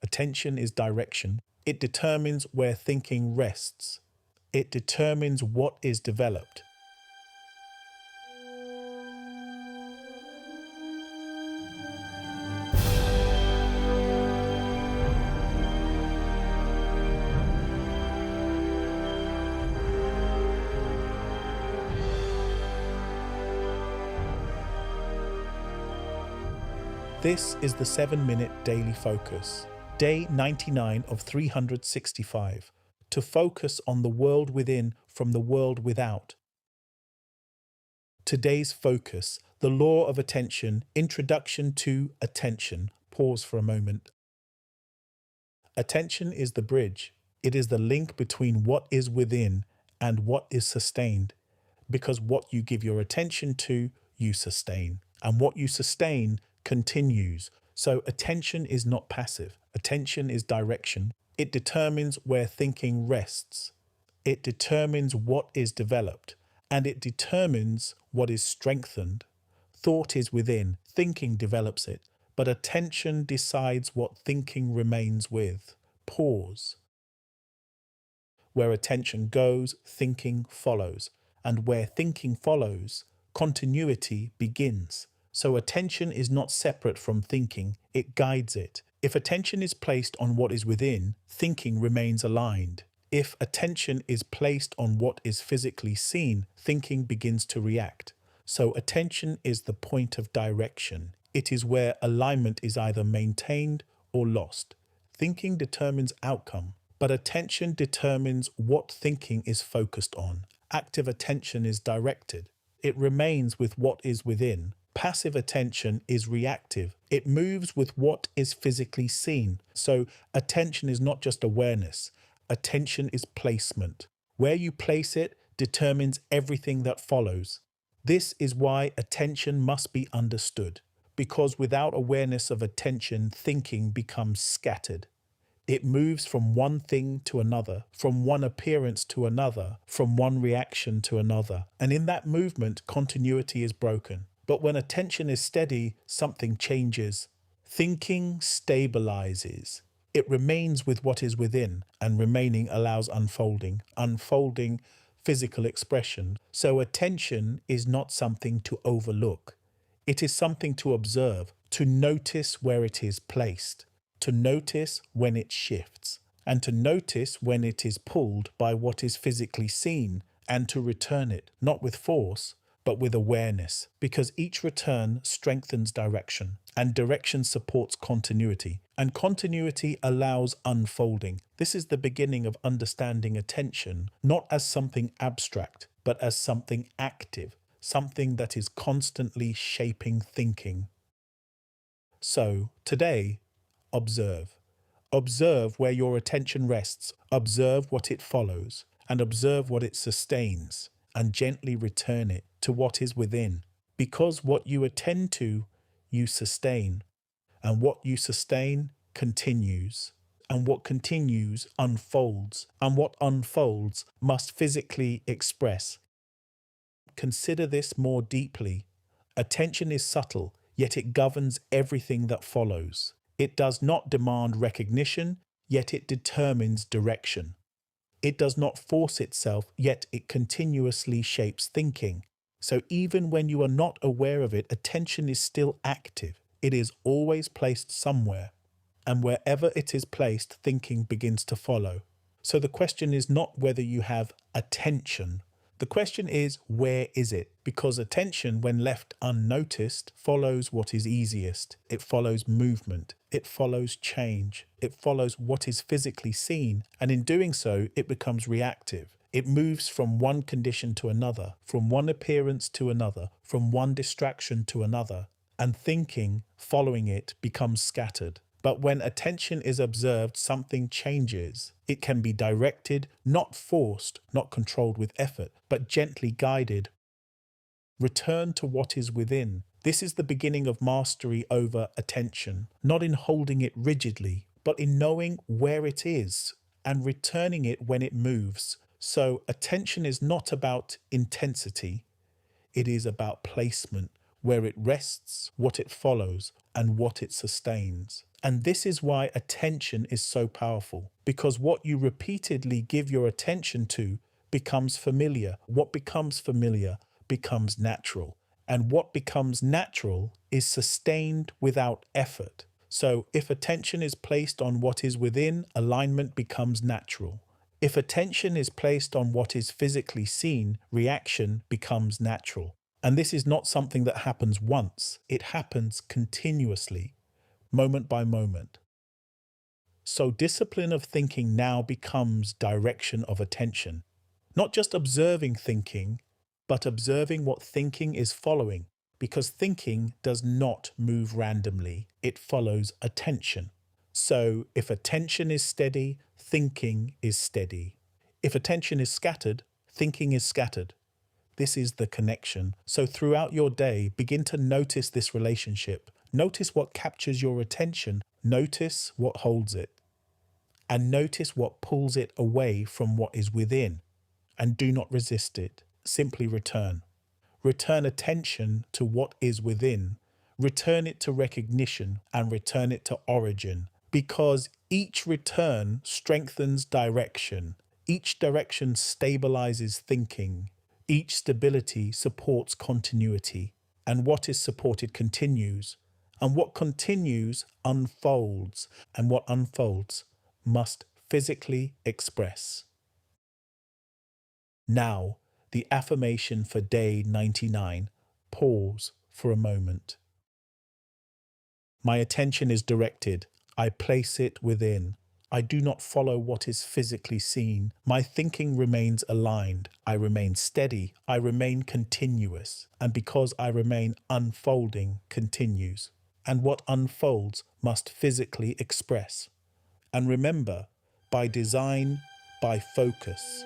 Attention is direction. It determines where thinking rests. It determines what is developed. This is the 7-minute daily focus, day 99 of 365, to focus on the world within from the world without. Today's focus, the law of attention, introduction to attention. Pause for a moment. Attention is the bridge. It is the link between what is within and what is sustained, because what you give your attention to, you sustain, and what you sustain continues. So attention is not passive. Attention is direction. It determines where thinking rests. It determines what is developed, and it determines what is strengthened. Thought is within, thinking develops it, but attention decides what thinking remains with. Pause. Where attention goes, thinking follows, and where thinking follows, continuity begins. So attention is not separate from thinking, it guides it. If attention is placed on what is within, thinking remains aligned. If attention is placed on what is physically seen, thinking begins to react. So attention is the point of direction. It is where alignment is either maintained or lost. Thinking determines outcome, but attention determines what thinking is focused on. Active attention is directed. It remains with what is within. Passive attention is reactive. It moves with what is physically seen. So attention is not just awareness. Attention is placement. Where you place it determines everything that follows. This is why attention must be understood, because without awareness of attention, thinking becomes scattered. It moves from one thing to another, from one appearance to another, from one reaction to another. And in that movement, continuity is broken. But when attention is steady, something changes. Thinking stabilizes. It remains with what is within, and remaining allows unfolding physical expression. So attention is not something to overlook. It is something to observe, to notice where it is placed, to notice when it shifts, and to notice when it is pulled by what is physically seen, and to return it, not with force, but with awareness, because each return strengthens direction, and direction supports continuity, and continuity allows unfolding. This is the beginning of understanding attention, not as something abstract, but as something active, something that is constantly shaping thinking. So, today, observe. Observe where your attention rests, observe what it follows, and observe what it sustains, and gently return it to what is within. Because what you attend to, you sustain, and what you sustain continues, and what continues unfolds, and what unfolds must physically express. Consider this more deeply. Attention is subtle, yet it governs everything that follows. It does not demand recognition, yet it determines direction. It does not force itself, yet it continuously shapes thinking. So even when you are not aware of it, attention is still active. It is always placed somewhere. And wherever it is placed, thinking begins to follow. So the question is not whether you have attention. The question is, where is it? Because attention, when left unnoticed, follows what is easiest. It follows movement. It follows change. It follows what is physically seen. And in doing so, it becomes reactive. It moves from one condition to another, from one appearance to another, from one distraction to another. And thinking, following it, becomes scattered. But when attention is observed, something changes. It can be directed, not forced, not controlled with effort, but gently guided. Return to what is within. This is the beginning of mastery over attention, not in holding it rigidly, but in knowing where it is and returning it when it moves. So attention is not about intensity. It is about placement. where it rests, what it follows, and what it sustains. And this is why attention is so powerful, because what you repeatedly give your attention to becomes familiar. What becomes familiar becomes natural. And what becomes natural is sustained without effort. So if attention is placed on what is within, alignment becomes natural. If attention is placed on what is physically seen, reaction becomes natural. And this is not something that happens once, it happens continuously, moment by moment. So discipline of thinking now becomes direction of attention. Not just observing thinking, but observing what thinking is following, because thinking does not move randomly, it follows attention. So if attention is steady, thinking is steady. If attention is scattered, thinking is scattered. This is the connection. So throughout your day, begin to notice this relationship. Notice what captures your attention. Notice what holds it. And notice what pulls it away from what is within. And do not resist it. Simply return. Return attention to what is within. Return it to recognition and return it to origin. Because each return strengthens direction. Each direction stabilizes thinking. Each stability supports continuity. And what is supported continues. And what continues unfolds. And what unfolds must physically express. Now, the affirmation for day 99. Pause for a moment. My attention is directed. I place it within. I do not follow what is physically seen. My thinking remains aligned. I remain steady. I remain continuous. And because I remain unfolding continues. And what unfolds must physically express. And remember, by design, by focus,